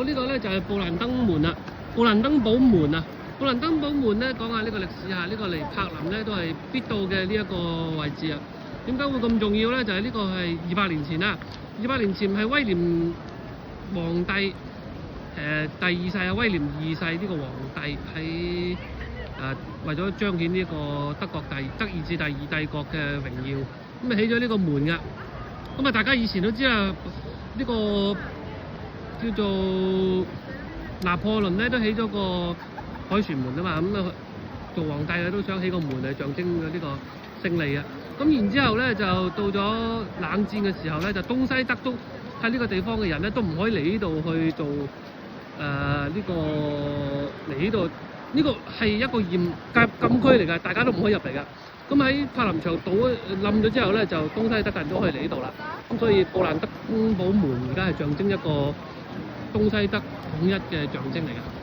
呢個咧就係布蘭登門啦，布蘭登堡門啊。布蘭登堡門咧，講下呢個歷史嚇，呢個嚟柏林咧都係必到嘅呢一個位置啊。點解會咁重要咧？就係呢個係200年前啦。200年前係威廉皇帝第二世啊，威廉二世呢個皇帝喺為咗彰顯呢個德意志第二帝國嘅榮耀，咁啊起咗呢個門㗎。咁啊大家以前都知啊，呢個叫做拿破崙咧都起咗個凱旋門啊嘛，咁啊做皇帝啊都想起個門嚟象徵呢個勝利啊。咁然之後咧就到咗冷戰嘅時候咧，就東西德都喺呢個地方嘅人咧都唔可以嚟呢度去做呢個嚟呢度，呢個係一個禁區嚟㗎，大家都唔可以入嚟㗎。咁喺柏林牆倒冧咗之後咧，就東西德人都可以嚟呢度啦。咁所以布蘭登堡門而家係象徵一個東西德統一嘅象徵嚟㗎。